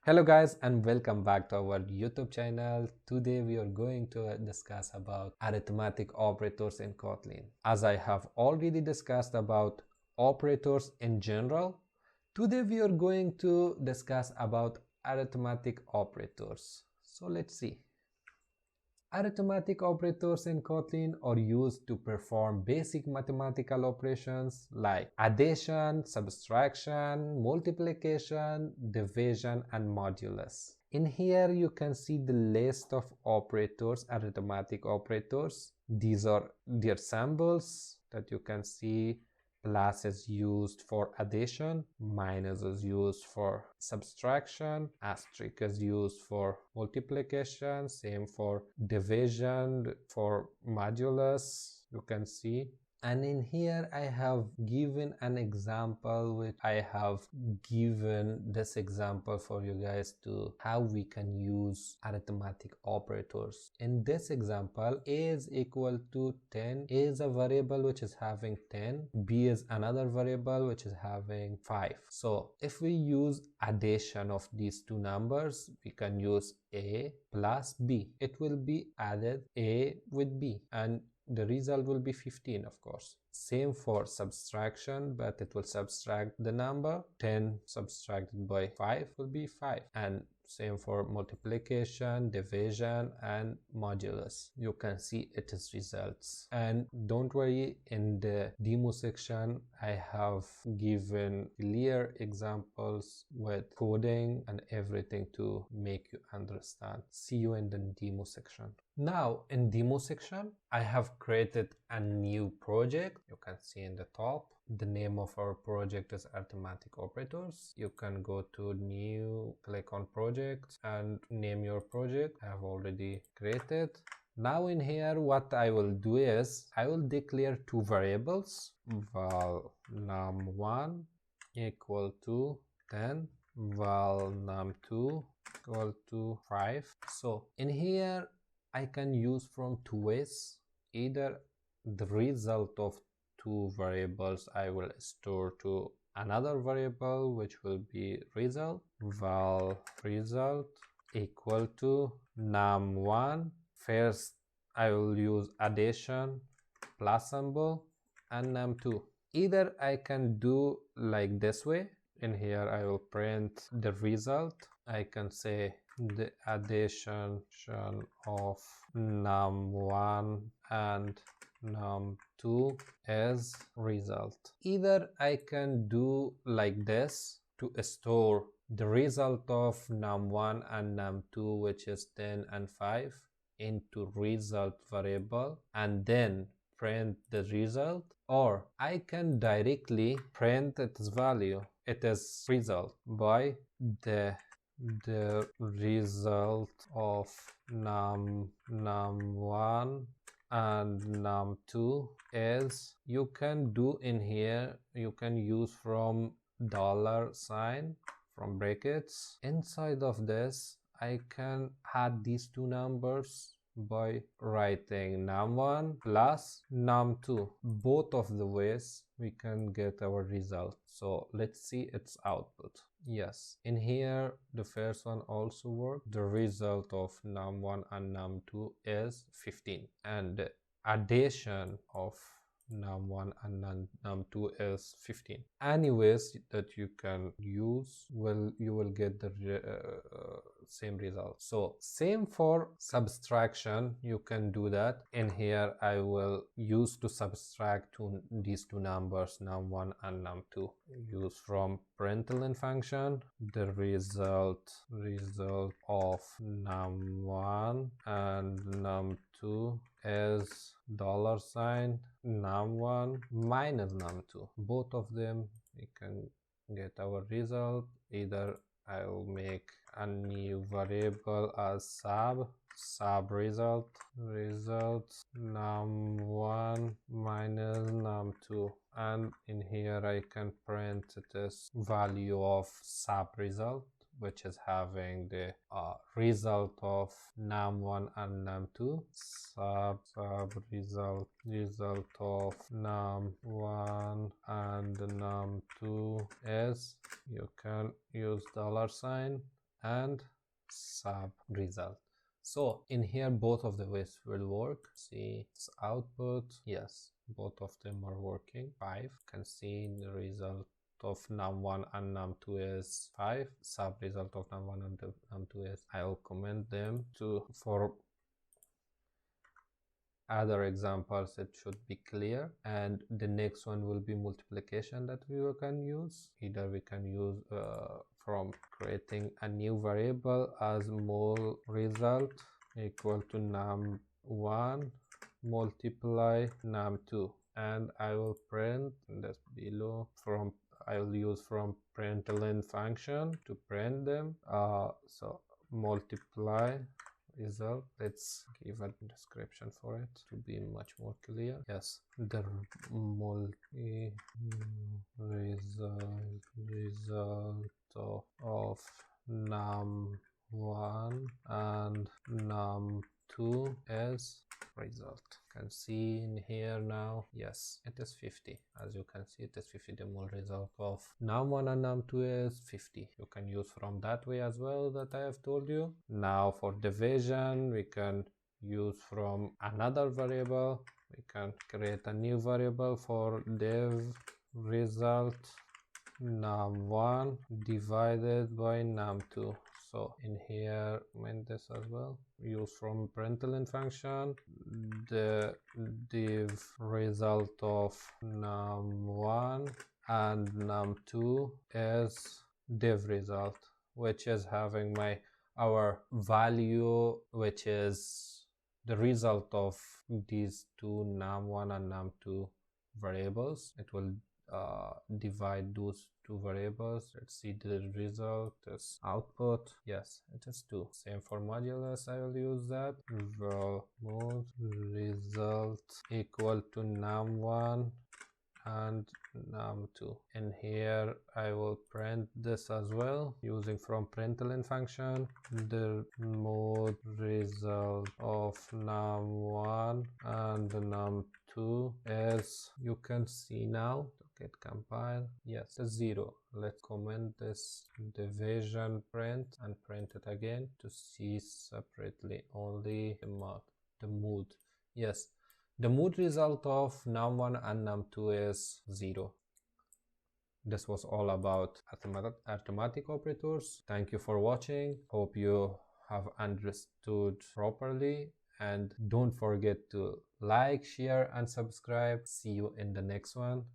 Hello guys and welcome back to our YouTube channel. Today we are going to discuss about arithmetic operators in Kotlin. As I have already discussed about operators in general, today we are going to discuss about arithmetic operators. So let's see. Arithmetic operators in Kotlin are used to perform basic mathematical operations like addition, subtraction, multiplication, division, and modulus. In here you can see the list of operators, arithmetic operators. These are their symbols that you can see. Plus is used for addition, minus is used for subtraction, asterisk is used for multiplication, same for division, for modulus, you can see. And in here I have given an example, which I have given this example for you guys to how we can use arithmetic operators. In this example, a is equal to 10. A is a variable which is having 10. B is another variable which is having 5. So if we use addition of these two numbers, we can use a plus b. It will be added a with b and the result will be 15, of course. Same for subtraction, but it will subtract the number. 10 subtracted by 5 will be 5. And same for multiplication, division, and modulus. You can see it is results. And don't worry, in the demo section, I have given clear examples with coding and everything to make you understand. See you in the demo section. Now in demo section, I have created a new project. You can see in the top. The name of our project is arithmetic operators. You can go to new, click on project and name your project. I have already created. Now in here what I will do is I will declare two variables, val num1 equal to 10, val num2 equal to 5. So in here I can use from two ways. Either the result of two variables I will store to another variable which will be result, val result equal to num1. First I will use addition plus symbol and num2. Either I can do like this way. In here I will print the result. I can say the addition of num1 and num2 is result. Either I can do like this to store the result of num1 and num2, which is 10 and 5, into result variable and then print the result, or I can directly print its value, it is result, by the result of num1 and num2 is, you can do in here, you can use from $sign, from brackets. Inside of this I can add these two numbers by writing num1 plus num2. Both of the ways we can get our result. So let's see its output. Yes, in here the first one also worked. The result of num1 and num2 is 15 and the addition of num1 and num2 is 15. Anyways that you can use, you will get the same result. So same for subtraction, you can do that. In here I will use to subtract these two numbers, num1 and num2. Use from println function the result of num1 and num2 is $sign num1 minus num2. Both of them we can get our result. Either I will make a new variable as sub result num1 minus num2, and in here I can print this value of sub result, which is having the result of num1 and num2. Sub result of num1 and num2 is, you can use $sign and sub result. So in here both of the ways will work. See it's output, yes, both of them are working. 5, can see the result of num1 and num2 is 5, sub result of num1 and num2 is, I will comment them to for other examples it should be clear. And the next one will be multiplication that we can use. Either we can use from creating a new variable as mul result equal to num1 multiply num2, and I will print this below from, I will use from println function to print them. So multiply result, let's give a description for it to be much more clear. Yes, the multi result of num1 and num2 is result. Can see in here now, yes, it is 50. As you can see, it is 50. The mul result of num1 and num2 is 50. You can use from that way as well that I have told you. Now for division, we can use from another variable. We can create a new variable for div result num1 divided by num2. So in here, mind this as well, use from println function the div result of num1 and num2 is div result, which is having our value, which is the result of these two num1 and num2 variables. It will divide those two variables. Let's see, the result is output, yes, it is 2. Same for modulus, I will use that. Mod result equal to num1 and num2. In here I will print this as well using from println function the mod result of num1 and num2 as you can see now. Get compile, yes, it's 0. Let's comment this division print and print it again to see separately only the mood. Yes, the mood result of num1 and num2 is 0. This was all about arithmetic operators. Thank you for watching. Hope you have understood properly, and don't forget to like, share and subscribe. See you in the next one.